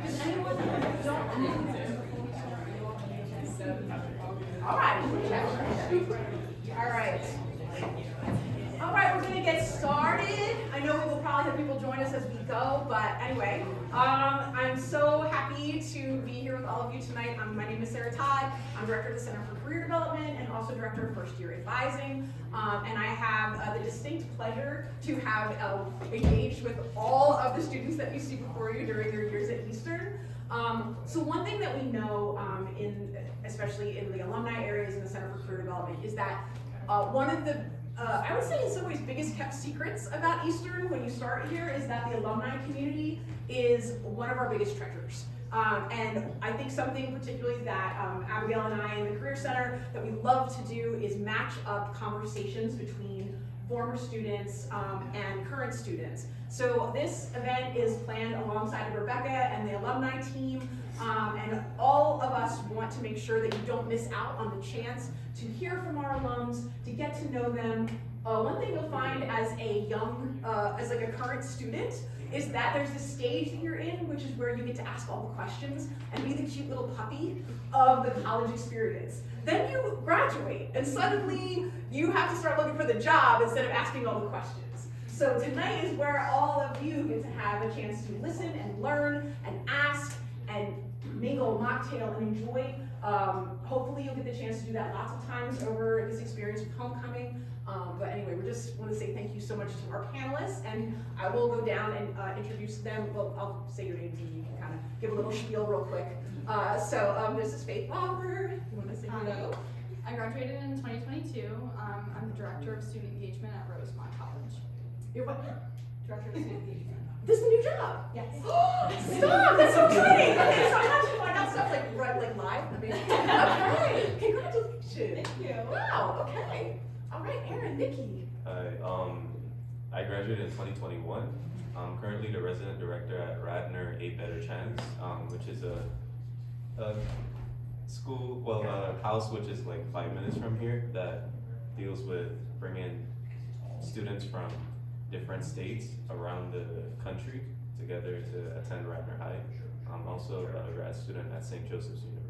Does anyone don't? All right. All right. All right, we're gonna get started. I know we will probably have people join us as we go, but anyway, I'm so happy to be here with all of you tonight. My name is Sarah Todd. I'm Director of the Center for Career Development and also Director of First Year Advising. And I have the distinct pleasure to have engaged with all of the students that you see before you during their years at Eastern. So one thing that we know, especially in the alumni areas in the Center for Career Development, is that one of the I would say in some ways biggest kept secrets about Eastern when you start here is that the alumni community is one of our biggest treasures. And I think something particularly that Abigail and I in the Career Center that we love to do is match up conversations between former students and current students. So this event is planned alongside of Rebecca and the alumni team, and all of us want to make sure that you don't miss out on the chance to hear from our alums, to get to know them. One thing you'll find as a young, as like a current student, is that there's this stage that you're in, which is where you get to ask all the questions and be the cute little puppy of the college experience. Then you graduate, and suddenly you have to start looking for the job instead of asking all the questions. So tonight is where all of you get to have a chance to listen and learn and ask and mingle, mocktail, and enjoy. Hopefully you'll get the chance to do that lots of times over this experience with homecoming. But anyway, we just want to say thank you so much to our panelists, and I will go down and introduce them. Well, I'll say your names and you can kind of give a little spiel real quick. So this is Faith Lauffer. You want to say hello? I graduated in 2022. I'm the Director of Student Engagement at Rosemont College. You're what? Director of Student Engagement. This is a new job? Yes. Stop! That's so exciting! Okay, so how did you find out stuff like live? I mean, okay, congratulations! Thank you. Wow, okay. All right, Aaron, Nickie. Hi, I graduated in 2021. I'm currently the resident director at Radnor A Better Chance, which is a school, a house which is like 5 minutes from here that deals with bringing students from different states around the country together to attend Radnor High. I'm also a grad student at St. Joseph's University.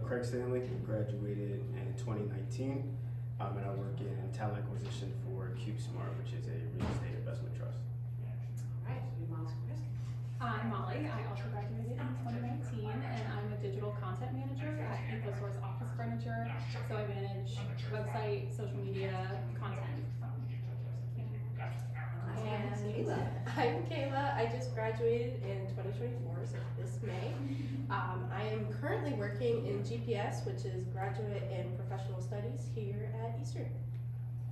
Craig Stanley, graduated in 2019, and I work in talent acquisition for CubeSmart, which is a real estate investment trust. All right, Miles, Sklareski. I'm Molly. I also graduated in 2019, and I'm a digital content manager at InfoSource Office Furniture. So I manage website, social media, content. And Kaela. I'm Kaela. I just graduated in 2024, so this May. I am currently working in GPS, which is Graduate in Professional Studies here at Eastern.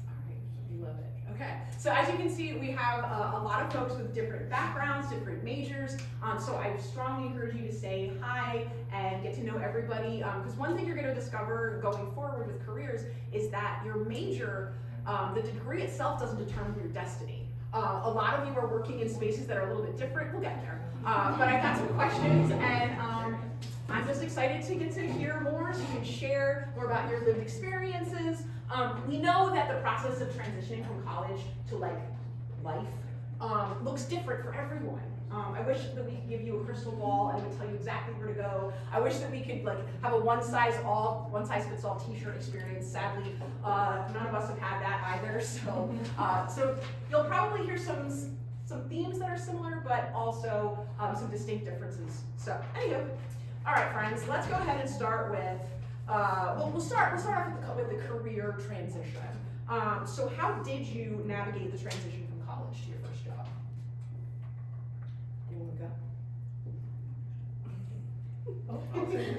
All right, we love it. Okay, so as you can see, we have a lot of folks with different backgrounds, different majors. So I strongly encourage you to say hi and get to know everybody. Because one thing you're going to discover going forward with careers is that your major, the degree itself doesn't determine your destiny. A lot of you are working in spaces that are a little bit different. We'll get there. But I've got some questions, and I'm just excited to get to hear more so you can share more about your lived experiences. We know that the process of transitioning from college to like life looks different for everyone. I wish that we could give you a crystal ball and it would tell you exactly where to go. I wish that we could like have a one size fits all t-shirt experience. Sadly, none of us have had that either. So, so you'll probably hear some themes that are similar, but also some distinct differences. So, anywho, all right, friends, let's go ahead and start with. We'll start off with the career transition. So, how did you navigate the transition from college to your first job? Anyone go?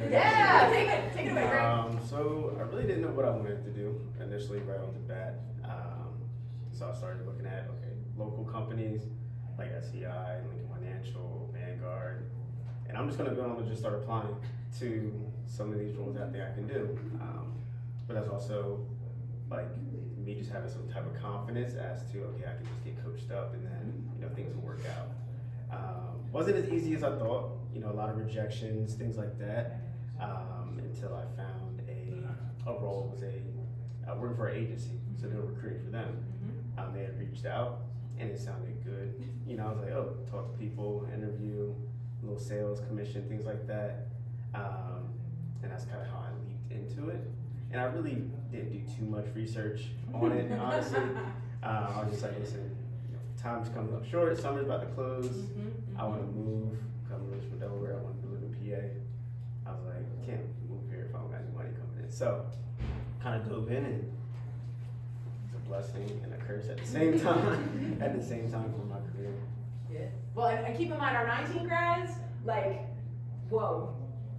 Yeah, take it away, Greg. So I really didn't know what I wanted to do initially right on the bat. So I started looking at local companies like SEI, Lincoln Financial, Vanguard, and I'm just gonna go on and just start applying to some of these roles that I think I can do. But that's also like me just having some type of confidence as to I can just get coached up and then things will work out. Wasn't as easy as I thought. A lot of rejections, things like that. Until I found a role was working for an agency, so they were recruiting for them. They had reached out, and it sounded good. You know, I was like, oh, talk to people, interview, little sales commission, things like that. And that's kind of how I leaped into it. And I really didn't do too much research on it, honestly. I was just like, listen, you know, time's coming up short, summer's about to close. I want to move, come to from Delaware, I want to live in PA. I was like, can't move here if I don't got any money coming in. So, kind of dove in, and it's a blessing and a curse at the same time. At the same time for my career. Yeah. Well, and keep in mind, our 19 grads, like, whoa.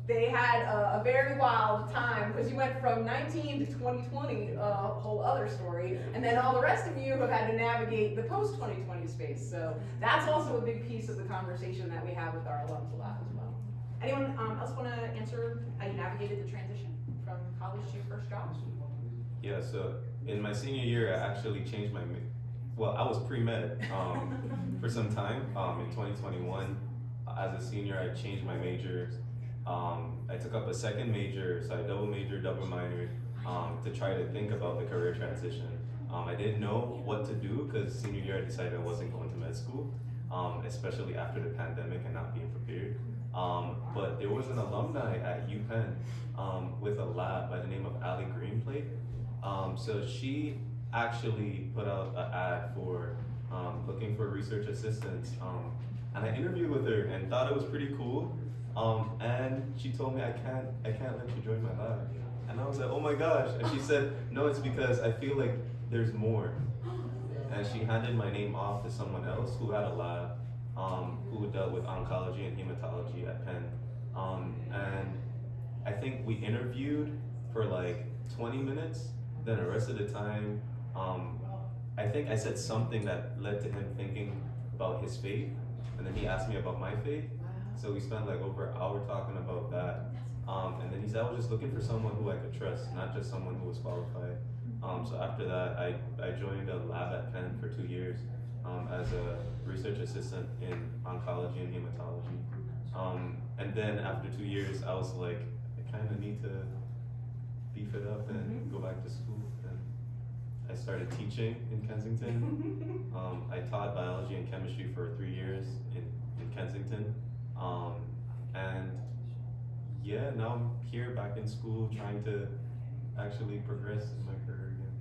They had a very wild time because you went from 19 to 2020, a whole other story, and then all the rest of you have had to navigate the post-2020 space. So that's also a big piece of the conversation that we have with our alums a lot as well. Anyone else want to answer how you navigated the transition from college to your first job? Yeah, so in my senior year, I actually changed my, well, I was pre-med for some time. In 2021, as a senior, I changed my majors. I took up a second major, so I double majored, double minored, to try to think about the career transition. I didn't know what to do because senior year I decided I wasn't going to med school, especially after the pandemic and not being prepared. But there was an alumni at UPenn with a lab by the name of Allie Greenplate. So she actually put out an ad for looking for research assistants, and I interviewed with her and thought it was pretty cool. And she told me I can't let you join my lab. And I was like, oh my gosh. And she said, no, it's because I feel like there's more. And she handed my name off to someone else who had a lab, who dealt with oncology and hematology at Penn. And I think we interviewed for like 20 minutes. Then the rest of the time, I think I said something that led to him thinking about his faith. And then he asked me about my faith. So we spent like over an hour talking about that. And then he said I was just looking for someone who I could trust, not just someone who was qualified. So after that, I joined a lab at Penn for 2 years as a research assistant in oncology and hematology. And then after 2 years, I was like, I kind of need to beef it up and go back to school. And I started teaching in Kensington. I taught biology and chemistry for 3 years in Kensington. And yeah, now I'm here back in school trying to actually progress in my career again.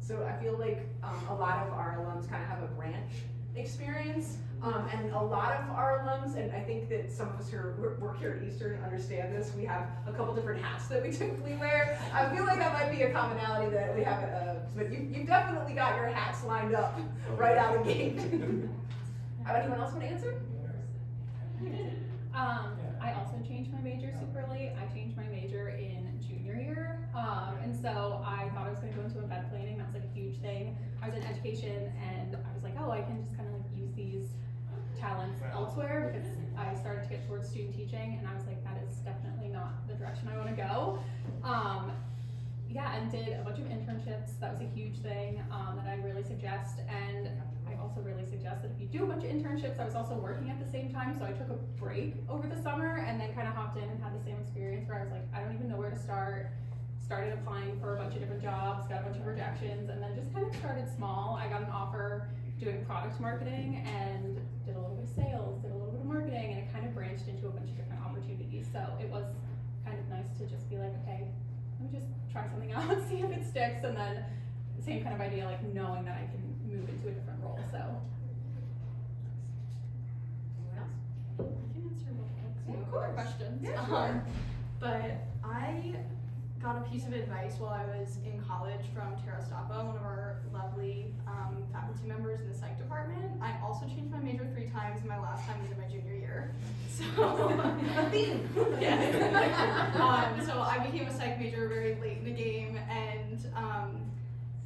So I feel like a lot of our alums kind of have a branch experience, and a lot of our alums, and I think that some of us who work here at Eastern understand this, we have a couple different hats that we typically wear. I feel like that might be a commonality that we have, but you've definitely got your hats lined up right out of the gate. Anyone else want to answer? I also changed my major super late. I changed my major in junior year. And so I thought I was going to go into event planning. That was like a huge thing. I was in education and I was like, oh, I can just kind of like use these talents elsewhere because I started to get towards student teaching and I was like, that is definitely not the direction I want to go. Yeah, and did a bunch of internships. That was a huge thing that I really suggest. And I also really suggest that if you do a bunch of internships, I was also working at the same time, so I took a break over the summer and then kind of hopped in and had the same experience where I was like, I don't even know where to start. Started applying for a bunch of different jobs, got a bunch of rejections, and then just kind of started small. I got an offer doing product marketing and did a little bit of sales, did a little bit of marketing, and it kind of branched into a bunch of different opportunities. So it was kind of nice to just be like, okay, let me just try something out, see if it sticks, and then same kind of idea, like knowing that I can move into a different role. So Anyone else? I can answer multiple course. questions. Yeah, sure. But I got a piece of advice while I was in college from Tara Stoppa, one of our lovely faculty members in the psych department. I also changed my major 3 times, and my last time was in my junior year. So, A theme. yes. So I became a psych major very late in the game, and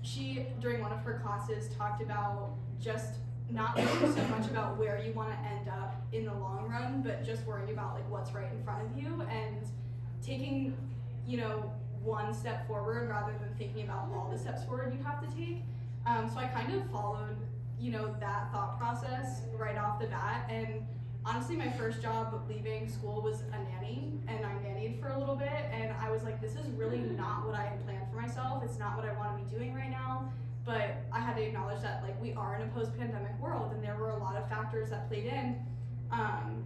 she, during one of her classes, talked about just not worrying so much about where you want to end up in the long run, but just worrying about like what's right in front of you and taking, you know, one step forward rather than thinking about all the steps forward you have to take. So I kind of followed, you know, that thought process right off the bat. And honestly, my first job leaving school was a nanny, and I nannied for a little bit, and I was like, this is really not what I had planned for myself. It's not what I want to be doing right now. but I had to acknowledge that like we are in a post-pandemic world, and there were a lot of factors that played in.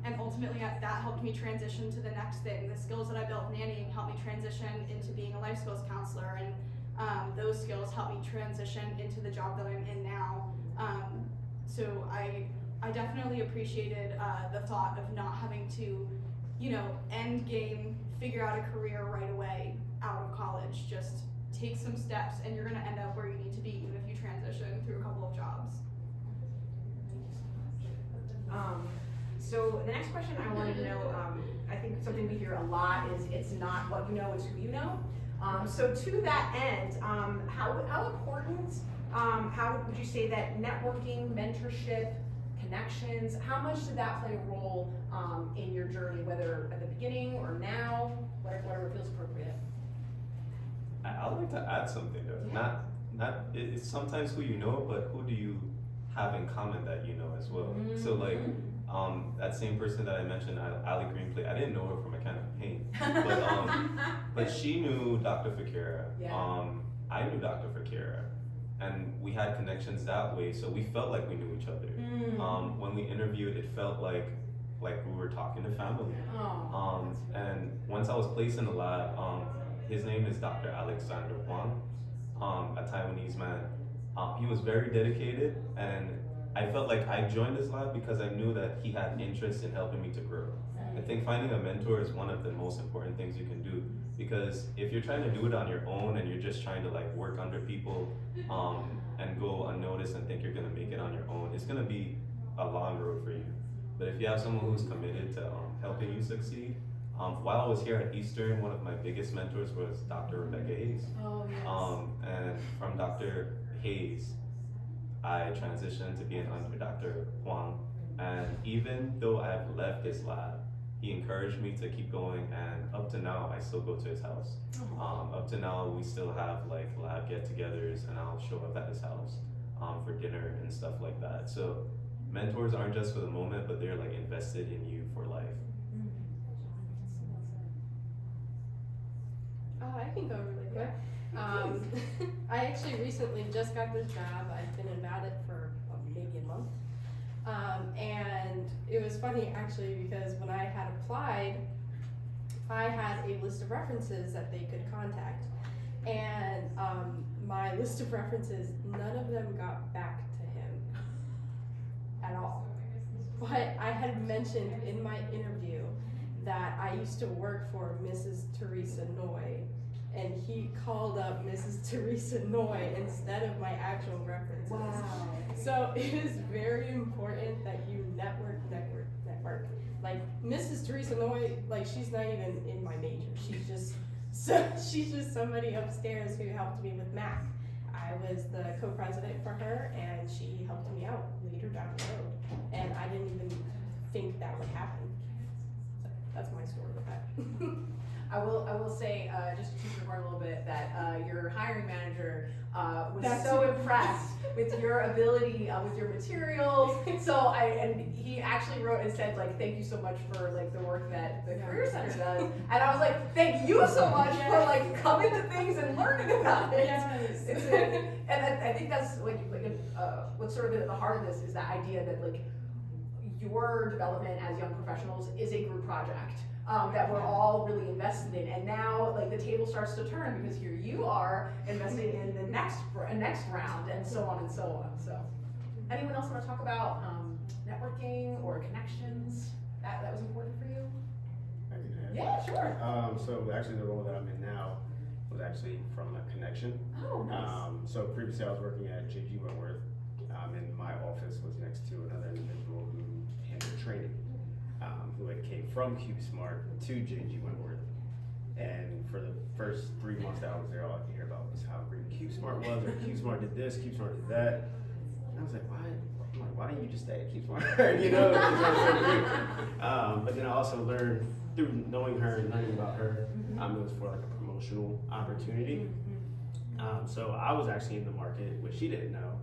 And ultimately that helped me transition to the next thing. The skills that I built nannying helped me transition into being a life skills counselor, and those skills helped me transition into the job that I'm in now. So I definitely appreciated the thought of not having to, end game, figure out a career right away out of college. Just take some steps and you're gonna end up where you need to be, even if you transition through a couple of jobs. So the next question I wanted to know, I think something we hear a lot is it's not what you know, it's who you know. So to that end, how important, how would you say that networking, mentorship, connections, how much did that play a role in your journey, whether at the beginning or now, whatever feels appropriate? I'd like to add something though. Yeah. It's sometimes who you know, but who do you have in common that you know as well. So like, that same person that I mentioned, Ali Greenplay, I didn't know her from a can of paint, but she knew Dr. Fakira. Yeah. I knew Dr. Fakira, and we had connections that way, so we felt like we knew each other. When we interviewed, it felt like we were talking to family. And once I was placed in the lab, his name is Dr. Alexander Huang, a Taiwanese man. He was very dedicated, and I felt like I joined this lab because I knew that he had interest in helping me to grow. I think finding a mentor is one of the most important things you can do, because if you're trying to do it on your own and you're just trying to like work under people and go unnoticed and think you're gonna make it on your own, it's gonna be a long road for you. But if you have someone who's committed to helping you succeed, while I was here at Eastern, one of my biggest mentors was Dr. Rebecca Hayes. Oh, yes. And from Dr. Hayes, I transitioned to being under Dr. Huang, and even though I've left his lab, he encouraged me to keep going, and up to now, I still go to his house. Up to now, we still have like lab get-togethers, and I'll show up at his house for dinner and stuff like that. So mentors aren't just for the moment, but they're like invested in you for life. I can go really quick. I actually recently just got this job. I've been about it for maybe a month. And it was funny actually, because when I had applied, I had a list of references that they could contact. And my list of references, none of them got back to him at all. But I had mentioned in my interview that I used to work for Mrs. Teresa Noy, and he called up Mrs. Teresa Noy instead of my actual references. Wow. So it is very important that you network. Like Mrs. Teresa Noy, like she's not even in my major. She's just somebody upstairs who helped me with math. I was the co-president for her, and she helped me out later down the road. And I didn't even think that would happen. So that's my story with that. I will say, just to toot your horn a little bit, that your hiring manager was That's so it. impressed with your ability, with your materials. So and he actually wrote and said like, thank you so much for like the work that the Career Center does. And I was like, thank you so much for like coming to things and learning about it. Yes. And I think that's like what's sort of at the heart of this is the idea that like your development as young professionals is a group project. That we're all really invested in, and now like the table starts to turn because here you are investing in the next round, and so on and so on. So, anyone else want to talk about networking or connections that was important for you? I can add. Yeah, sure. So actually the role that I'm in now was actually from a connection. Oh, nice. So previously I was working at J.G. Wentworth, and my office was next to another individual who handled training. Who had came from CubeSmart to J.G. Wentworth. And for the first 3 months that I was there, all I could hear about was how great CubeSmart was, or CubeSmart did this, CubeSmart did that. And I was like, why didn't you just stay at CubeSmart? You know, it was so great. But then I also learned through knowing her and learning about her, it was for like a promotional opportunity. So I was actually in the market, which she didn't know,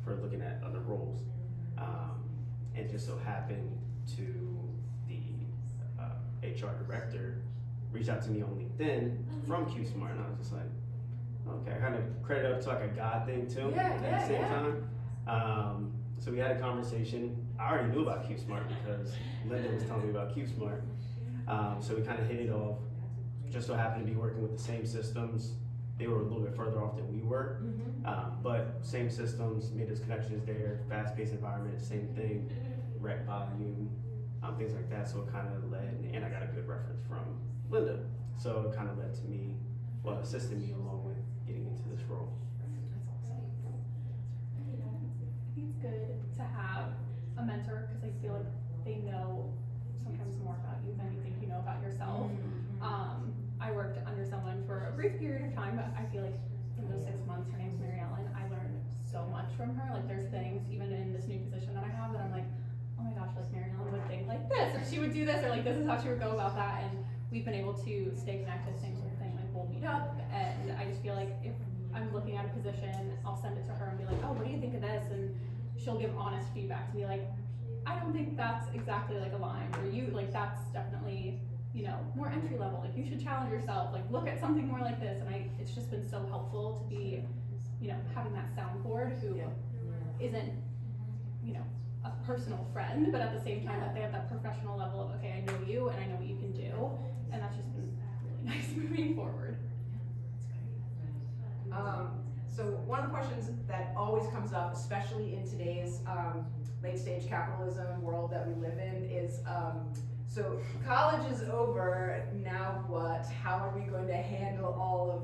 for looking at other roles. And just so happened to HR director reached out to me on LinkedIn from CubeSmart, and I was just like, okay, I kind of credit up to like a God thing too. Yeah, at yeah, the same yeah. time. So we had a conversation. I already knew about CubeSmart because Linda was telling me about CubeSmart. So we kind of hit it off. Just so happened to be working with the same systems. They were a little bit further off than we were, but same systems, made those connections there, fast-paced environment, same thing, rec volume, things like that. So it kind of led, and I got a good reference from Linda. So it kind of led to me, well, assisted me along with getting into this role. I think it's good to have a mentor because I feel like they know sometimes more about you than you think you know about yourself. I worked under someone for a brief period of time, but I feel like in those 6 months, her name's Mary Ellen, I learned so much from her. Like there's things, even in this new position that I have, that I'm like, oh my gosh, like Mary Ellen would think like this, or she would do this, or like this is how she would go about that. And we've been able to stay connected, same sort of thing, like we'll meet up. And I just feel like if I'm looking at a position, I'll send it to her and be like, oh, what do you think of this? And she'll give honest feedback to me, like, I don't think that's exactly like aligned, or you, like that's definitely, you know, more entry level, like you should challenge yourself, like look at something more like this. And it's just been so helpful to be, you know, having that soundboard who isn't, you know, a personal friend, but at the same time that they have that professional level of, okay, I know you and I know what you can do. And that's just been really nice moving forward. So one of the questions that always comes up, especially in today's late stage capitalism world that we live in, is so college is over, now what? How are we going to handle all of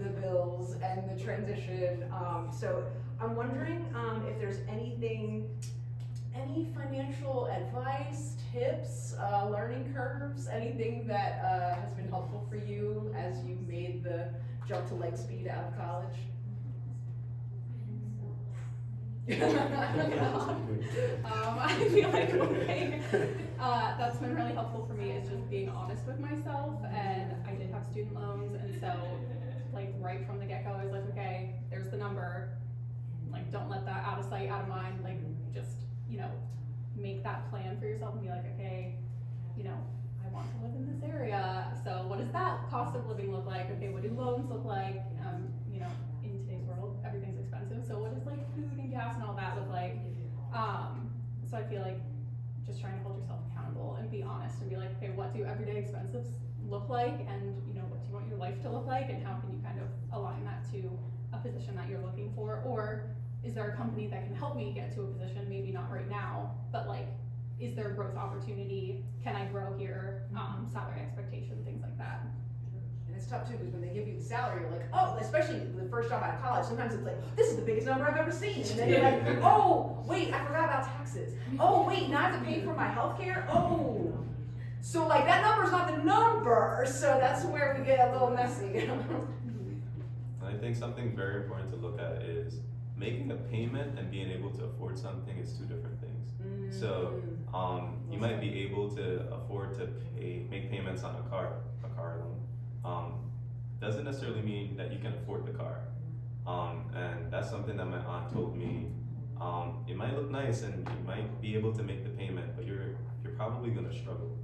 the bills and the transition? So I'm wondering if there's any financial advice, tips, learning curves, anything that has been helpful for you as you made the jump to light speed out of college? I feel like one thing that's been really helpful for me is just being honest with myself. And I did have student loans, and so like right from the get-go I was like, okay, there's the number, like don't let that out of sight, out of mind, like just, you know, make that plan for yourself and be like, okay, you know, I want to live in this area, so what does that cost of living look like? Okay, what do loans look like? You know, in today's world, everything's expensive, so what does like food and gas and all that look like? So I feel like just trying to hold yourself accountable and be honest and be like, okay, what do everyday expenses look like? And you know, what do you want your life to look like? And how can you kind of align that to a position that you're looking for? Or is there a company that can help me get to a position, maybe not right now, but like, is there a growth opportunity? Can I grow here? Salary expectation, things like that. And it's tough too, because when they give you the salary, you're like, oh, especially the first job out of college, sometimes it's like, this is the biggest number I've ever seen. And then you're like, oh, wait, I forgot about taxes. Oh, wait, now I have to pay for my healthcare? Oh. So like that number's not the number, so that's where we get a little messy. I think something very important to look at is making a payment and being able to afford something is two different things. So you might be able to afford to make payments on a car loan. Doesn't necessarily mean that you can afford the car. And that's something that my aunt told me. It might look nice and you might be able to make the payment, but you're probably gonna struggle.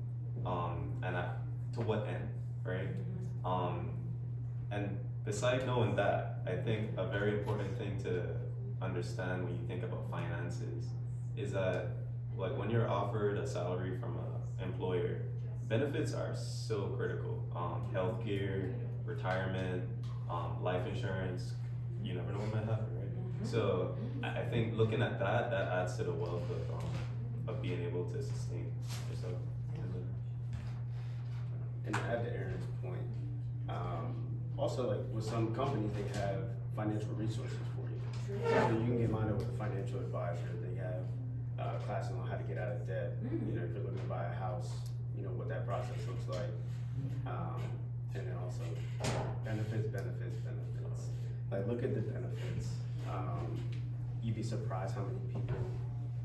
To what end, right? And besides knowing that, I think a very important thing to understand when you think about finances is that, like, when you're offered a salary from an employer, benefits are so critical. Healthcare, retirement, life insurance, you never know what might happen, right? So I think looking at that adds to the wealth of being able to sustain yourself. And to add to Aaron's point, also like with some companies, they have financial resources for you. So you can get lined up with a financial advisor. They have classes on how to get out of debt. You know, if you're looking to buy a house, you know what that process looks like. And then also benefits. Like look at the benefits. You'd be surprised how many people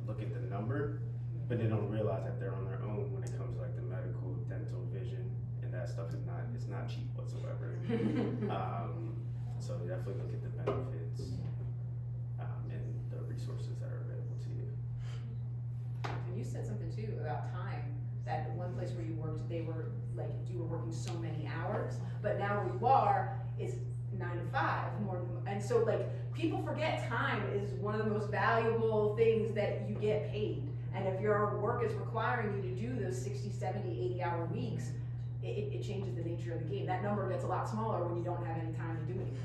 look at the number, but they don't realize that they're on their own when it comes to like the medical, dental, vision, and that stuff it's not cheap whatsoever. So definitely look at the benefits and the resources that are available to you. And you said something too about time, that the one place where you worked, they were like, you were working so many hours, but now where you are is 9 to 5 more, and so like people forget time is one of the most valuable things that you get paid. And if your work is requiring you to do those 60, 70, 80-hour weeks, it changes the nature of the game. That number gets a lot smaller when you don't have any time to do anything.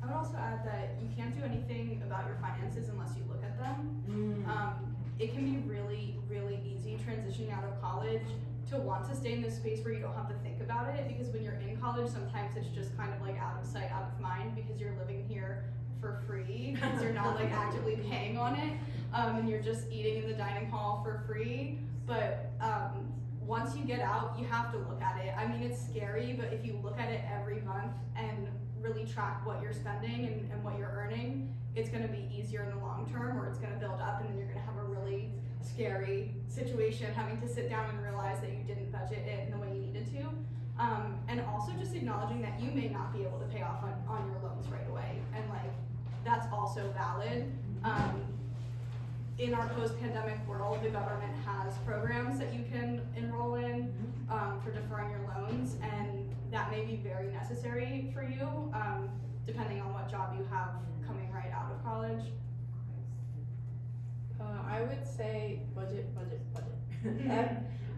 I would also add that you can't do anything about your finances unless you look at them. It can be really, really easy transitioning out of college to want to stay in this space where you don't have to think about it, because when you're in college, sometimes it's just kind of like out of sight, out of mind, because you're living here for free, because you're not like actively paying on it, and you're just eating in the dining hall for free. But once you get out, you have to look at it. I mean, it's scary, but if you look at it every month and really track what you're spending and what you're earning, it's gonna be easier in the long term, or it's gonna build up, and then you're gonna have a really scary situation having to sit down and realize that you didn't budget it in the way you needed to. And also just acknowledging that you may not be able to pay off on your loans right away, and like that's also valid. In our post-pandemic world, the government has programs that you can enroll in for deferring your loans, and that may be very necessary for you, depending on what job you have coming right out of college. I would say budget.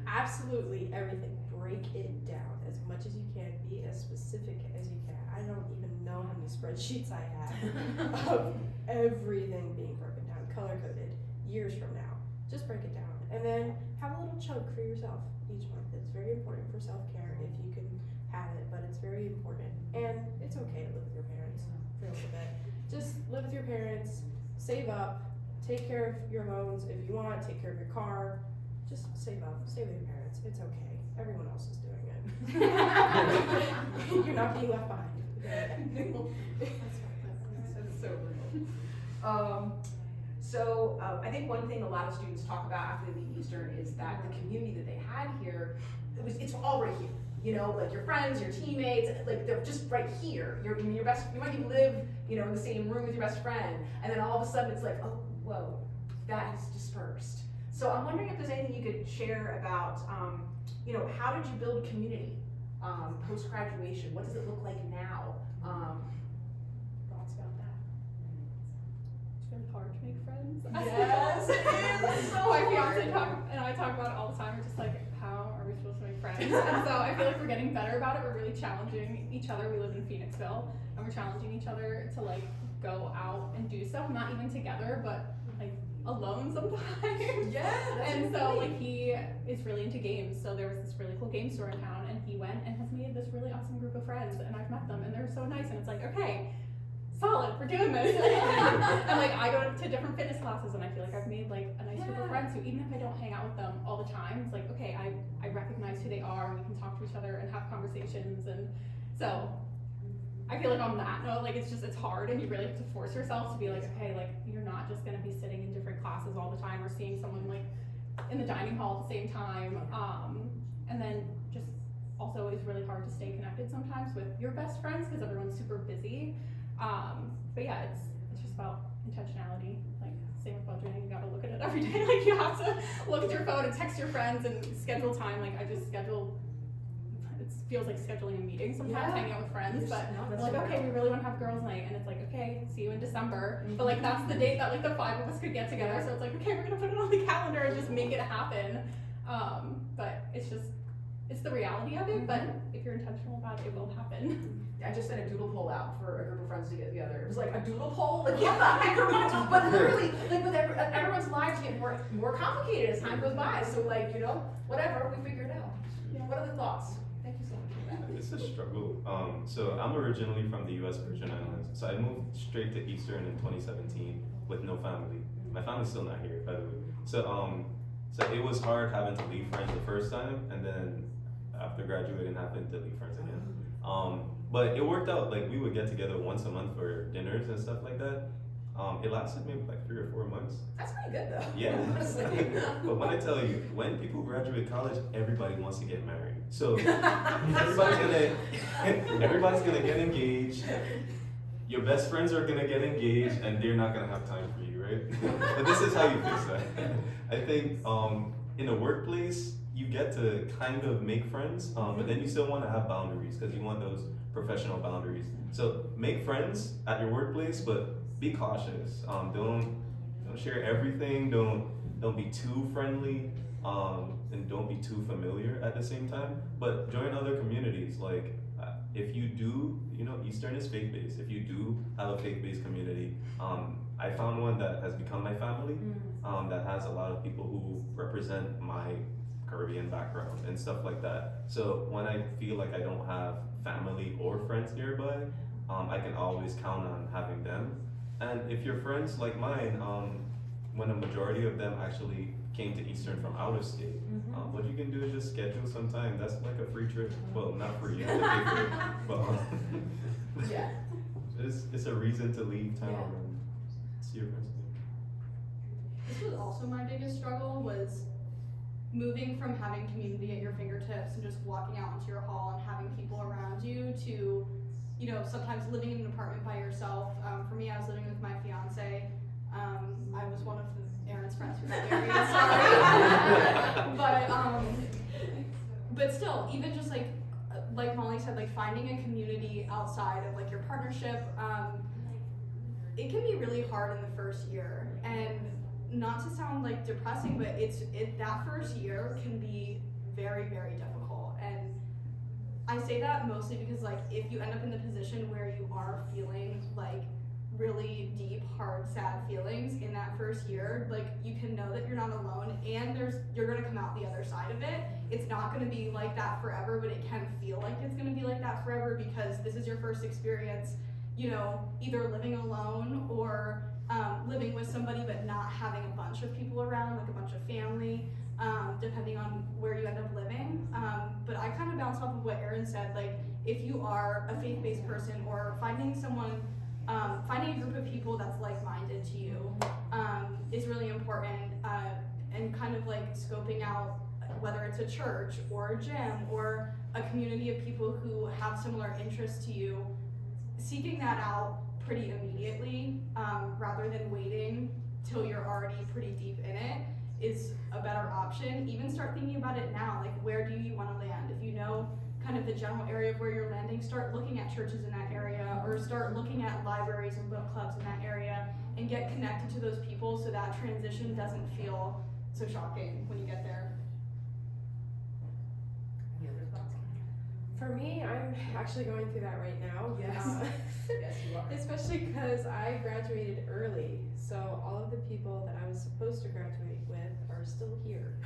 Absolutely everything. Break it down as much as you can. Be as specific as you can. I don't even know how many spreadsheets I have of everything being broken down, color coded, years from now. Just break it down. And then have a little chunk for yourself each month. It's very important for self-care if you can have it, but it's very important. And it's okay to live with your parents for a little bit. Just live with your parents, save up, take care of your loans if you want, take care of your car. Just save up, stay with your parents. It's okay. Everyone else is doing it. You're not being left behind. That's so real. I think one thing a lot of students talk about after they leave Eastern is that the community that they had here, it's all right here. You know, like your friends, your teammates, like they're just right here. You might even live, you know, in the same room with your best friend, and then all of a sudden it's like, oh, whoa, that has dispersed. So I'm wondering if there's anything you could share about, you know, how did you build community post-graduation? What does it look like now? Thoughts about that? It's really hard to make friends. Yes, it is. So my fiance and I talk about it all the time. We're just like, how are we supposed to make friends? And so I feel like we're getting better about it. We're really challenging each other. We live in Phoenixville, and we're challenging each other to like go out and do stuff, not even together, but like alone sometimes. Yeah. And so like he is really into games. So there was this really cool game store in town, and he went and has made this really awesome group of friends, and I've met them, and they're so nice. And it's like, okay, solid, we're doing this. And like I go to different fitness classes, and I feel like I've made like a nice group of friends who, even if I don't hang out with them all the time, it's like, okay, I recognize who they are, and we can talk to each other and have conversations. And so I feel like on that note, like it's hard, and you really have to force yourself to be like, okay, like you're not just gonna be sitting in different classes all the time or seeing someone like in the dining hall at the same time. And then just also it's really hard to stay connected sometimes with your best friends because everyone's super busy. But yeah, it's just about intentionality. Like same with budgeting, you gotta look at it every day. Like you have to look at your phone and text your friends and schedule time. Like I just schedule. It feels like scheduling a meeting sometimes, hanging out with friends, but we're like, okay, we really want to have girls' night, and it's like, okay, see you in December. But like that's the date that like the 5 of us could get together, so it's like, okay, we're gonna put it on the calendar and just make it happen. But it's the reality of it. But if you're intentional about it, it will happen. I just sent a doodle poll out for a group of friends to get together. It was like a doodle poll, like what the heck are we? But literally, like with everyone's lives get more complicated as time goes by. So like, you know, whatever, we figure it out. What are the thoughts? Thank you so much for that. It's a struggle. So I'm originally from the U.S. Virgin Islands. So I moved straight to Eastern in 2017 with no family. My family's still not here, by the way. So it was hard having to leave friends the first time, and then after graduating, having to leave friends again. But it worked out. Like we would get together once a month for dinners and stuff like that. It lasted maybe like 3 or 4 months. That's pretty good though. Yeah. But when I tell you, when people graduate college, everybody wants to get married. So everybody's gonna get engaged. Your best friends are gonna get engaged, and they're not gonna have time for you, right? But this is how you fix that. I think in a workplace, you get to kind of make friends, but then you still want to have boundaries because you want those professional boundaries. So make friends at your workplace, but be cautious. Don't share everything. Don't be too friendly, and don't be too familiar at the same time. But join other communities. Like if you do, Eastern is faith-based. If you do have a faith-based community, I found one that has become my family. That has a lot of people who represent my Caribbean background and stuff like that. So when I feel like I don't have family or friends nearby, I can always count on having them. And if you're friends like mine, when a majority of them actually came to Eastern from out of state, what you can do is just schedule some time. That's like a free trip. Well, not free, you have to pay for it. But Yeah. it's a reason to leave town Yeah. and see your friends. This was also my biggest struggle, was moving from having community at your fingertips and just walking out into your hall and having people around you to, sometimes living in an apartment by yourself. For me, I was living with my fiance. I was one of Aaron's friends from that area, sorry. But still, even just like Molly said, like finding a community outside of like your partnership, it can be really hard in the first year. And not to sound like depressing, but that first year can be very, very difficult. And I say that mostly because like if you end up in the position where you are feeling like really deep, hard, sad feelings in that first year, like you can know that you're not alone, and you're gonna come out the other side of it. It's not gonna be like that forever, but it can feel like it's gonna be like that forever because this is your first experience, either living alone or living with somebody but not having a bunch of people around, like a bunch of family, depending on where you end up living. But I kind of bounce off of what Aaron said, like if you are a faith-based person or finding a group of people that's like-minded to you is really important, and kind of like scoping out whether it's a church or a gym or a community of people who have similar interests to you, seeking that out pretty immediately, rather than waiting till you're already pretty deep in it, is a better option. Even start thinking about it now, like where do you want to land? If you know kind of the general area of where you're landing, start looking at churches in that area, or start looking at libraries and book clubs in that area, and get connected to those people so that transition doesn't feel so shocking when you get there. Any other thoughts? For me, I'm actually going through that right now. Yes. Yes, you are. Especially because I graduated early, so all of the people that I was supposed to graduate with are still here.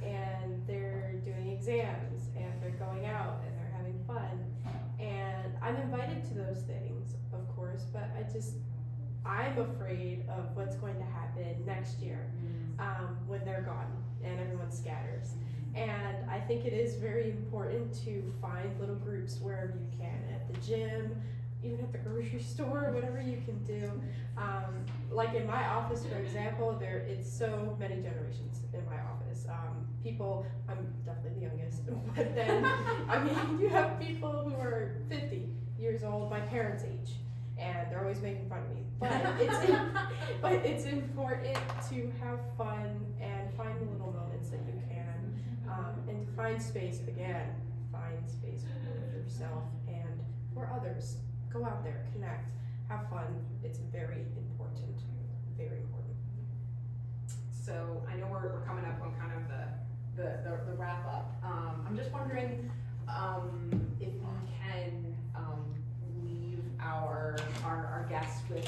And they're doing exams, and they're going out, and they're having fun. And I'm invited to those things, of course, but I'm afraid of what's going to happen next year, when they're gone and everyone scatters. And I think it is very important to find little groups wherever you can, at the gym, even at the grocery store, whatever you can do. Like in my office, for example, it's so many generations in my office. I'm definitely the youngest, but then, you have people who are 50 years old, my parents' age, and they're always making fun of me. But it's important to have fun and find the little moments that you can. And to find space, find space for yourself and for others. Go out there, connect, have fun. It's very important, very important. So I know we're coming up on kind of the wrap up. I'm just wondering if we can leave our guests with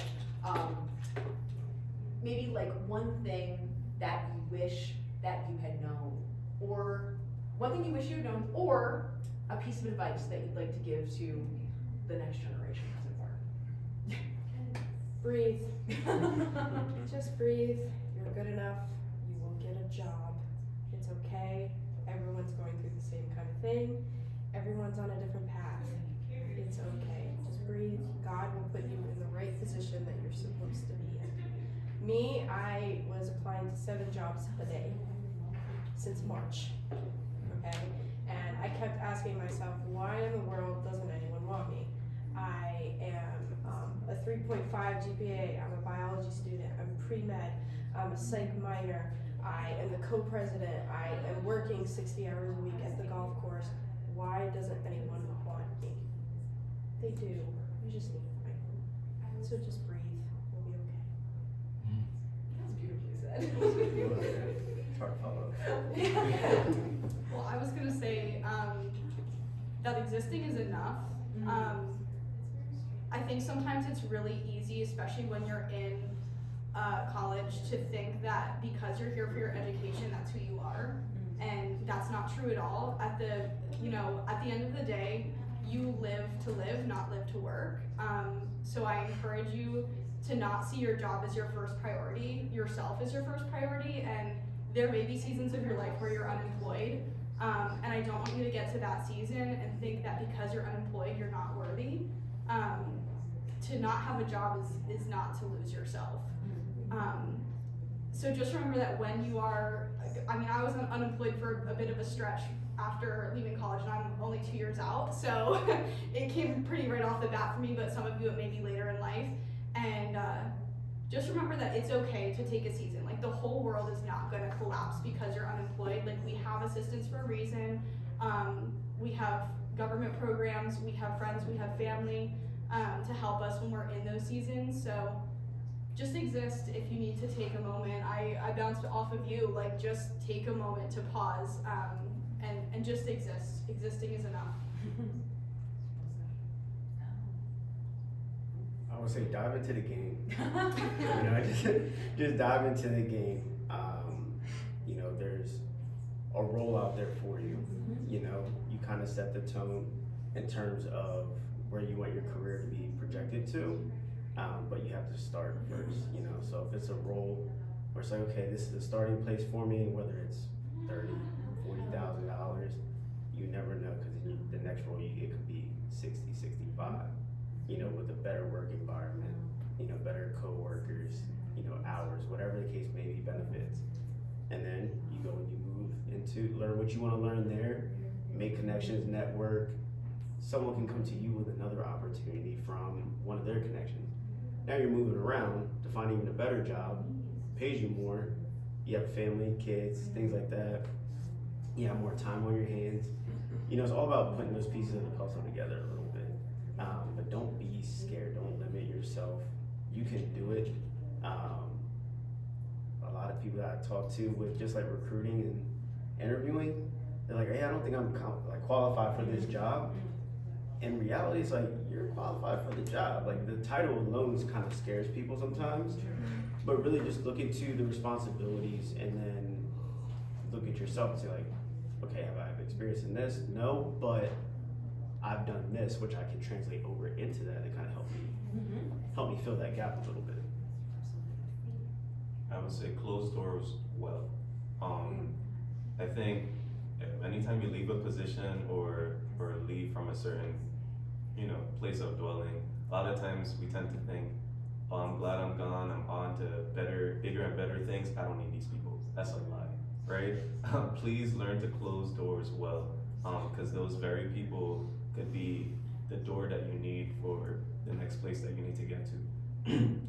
maybe like one thing that you wish that you had known, or one thing you wish you had known, or a piece of advice that you'd like to give to the next generation, as it were. Breathe. Just breathe. You're good enough. You will get a job. It's okay. Everyone's going through the same kind of thing. Everyone's on a different path. It's okay. Just breathe. God will put you in the right position that you're supposed to be in. Me, I was applying to 7 jobs a day since March. Okay? And I kept asking myself, why in the world doesn't anyone want me? I am a 3.5 GPA. I'm a biology student. I'm pre-med. I'm a psych minor. I am the co-president. I am working 60 hours a week at the golf course. Why doesn't anyone want me? They do. You just need to find them. So just breathe. We'll be okay. That's beautifully said. It's hard to follow. Well, I was gonna say that existing is enough. I think sometimes it's really easy, especially when you're in college, to think that because you're here for your education, that's who you are, and that's not true at all. At the end of the day, you live to live, not live to work. So I encourage you to not see your job as your first priority, yourself as your first priority, and there may be seasons of your life where you're unemployed, and I don't want you to get to that season and think that because you're unemployed, you're not worthy. To not have a job is not to lose yourself. So just remember that when you are, I was unemployed for a bit of a stretch after leaving college, and I'm only 2 years out, so it came pretty right off the bat for me, but some of you it may be later in life. And just remember that it's okay to take a season. Like, the whole world is not gonna collapse because you're unemployed. Like, we have assistance for a reason. We have government programs, we have friends, we have family to help us when we're in those seasons. So just exist. If you need to take a moment, I bounced off of you, like, just take a moment to pause and just exist. Existing is enough. I would say dive into the game. Just dive into the game. There's a role out there for you. You kind of set the tone in terms of where you want your career to be projected to, but you have to start first. So if it's a role where it's like, okay, this is the starting place for me, whether it's $30,000, $40,000, you never know, because the next role you get could be 60, 65. With a better work environment, better co-workers, hours, whatever the case may be, benefits. And then you go and you move into learn what you want to learn there, make connections, network. Someone can come to you with another opportunity from one of their connections. Now you're moving around to find even a better job, pays you more, you have family, kids, things like that. You have more time on your hands. It's all about putting those pieces of the puzzle together a little bit. But don't be scared, don't limit yourself. You can do it. A lot of people that I talk to with just like recruiting and interviewing, they're like, hey, I don't think I'm qualified for this job. In reality, it's like, you're qualified for the job. Like, the title alone kind of scares people sometimes, but really just look into the responsibilities and then look at yourself and say, like, okay, have I have experience in this? No, but I've done this, which I can translate over into that and kind of help me fill that gap a little bit. I would say close doors well. I think anytime you leave a position or leave from a certain place of dwelling, a lot of times we tend to think, oh, I'm glad I'm gone, I'm on to bigger and better things, I don't need these people. That's a lie, right? Please learn to close doors well, because those very people could be the door that you need for the next place that you need to get to.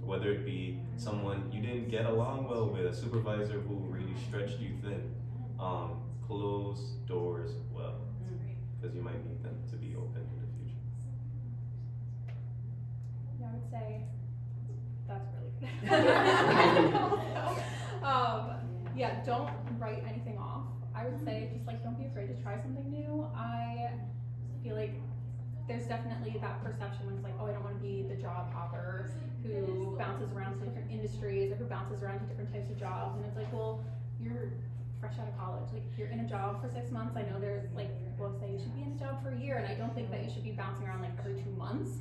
Whether it be someone you didn't get along well with, a supervisor who really stretched you thin, close doors well, because you might need them to be open in the future. Yeah, I would say that's really good. Yeah, don't write anything off. I would say just don't be afraid to try something new. I feel like there's definitely that perception when it's like, oh, I don't want to be the job hopper who bounces around to different industries or who bounces around to different types of jobs. And it's like, well, you're fresh out of college. Like, if you're in a job for 6 months, I know there's people say you should be in a job for a year, and I don't think that you should be bouncing around every 2 months.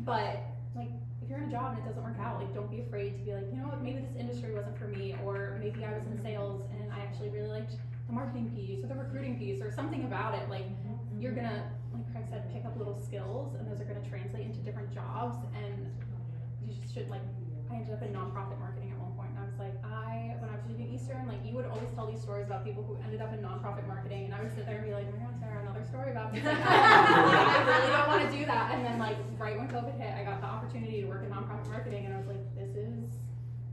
But if you're in a job and it doesn't work out, don't be afraid to be like, you know what, maybe this industry wasn't for me, or maybe I was in sales and I actually really liked the marketing piece or the recruiting piece or something about it. You're gonna, like Craig said, pick up little skills, and those are gonna translate into different jobs. And you should I ended up in nonprofit marketing at one point, and I was like, when I was leaving Eastern, you would always tell these stories about people who ended up in nonprofit marketing, and I would sit there and be like, oh my God, Sarah, another story about this. Like, I really don't want to do that. And then like right when COVID hit, I got the opportunity to work in nonprofit marketing, and I was like, this is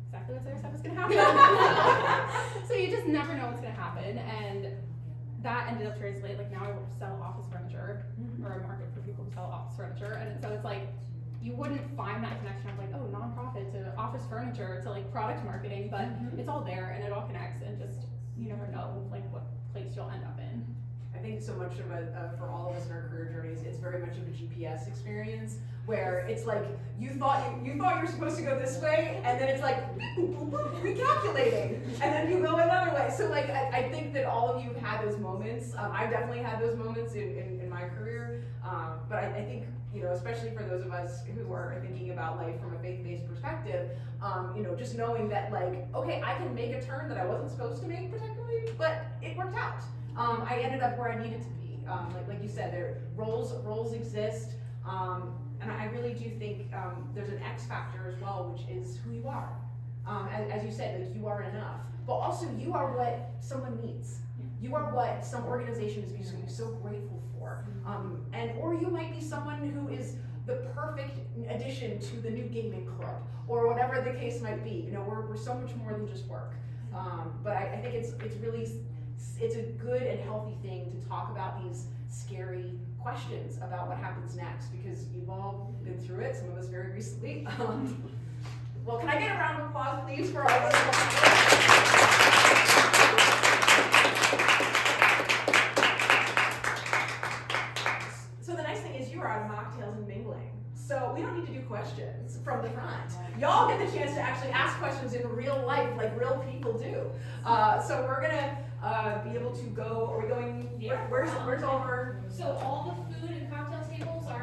exactly what Sarah said was gonna happen. So you just never know what's gonna happen, and that ended up translating, like now I sell office furniture, or a market for people who sell office furniture, and so it's like, you wouldn't find that connection of like, oh, nonprofit to office furniture to like product marketing, but it's all there and it all connects, and just, you never know like what place you'll end up in. I think so much of it, for all of us in our career journeys, it's very much of a GPS experience, where it's like, you thought you were supposed to go this way, and then it's like, boop, boop, boop, recalculating, and then you go another way. So like, I think that all of you have had those moments. I've definitely had those moments in my career, but I think, you know, especially for those of us who are thinking about life from a faith-based perspective, you know, just knowing that like, okay, I can make a turn that I wasn't supposed to make particularly, but it worked out. I ended up where I needed to be. Like you said, roles exist, and I really do think there's an X factor as well, which is who you are. As you said, like, you are enough, but also you are what someone needs. You are what some organization is so grateful for, or you might be someone who is the perfect addition to the new gaming club, or whatever the case might be. You know, we're so much more than just work. But I think it's a good and healthy thing to talk about these scary questions about what happens next, because you've all been through it, some of us very recently. Well, can I get a round of applause, please, for all of us? So the nice thing is you are out of mocktails and mingling, so we don't need to do questions from the front. Y'all get the chance to actually ask questions in real life, like real people do. So we're gonna be able to go. Are we going? Yeah. Where's all of our? So all the food and cocktail tables are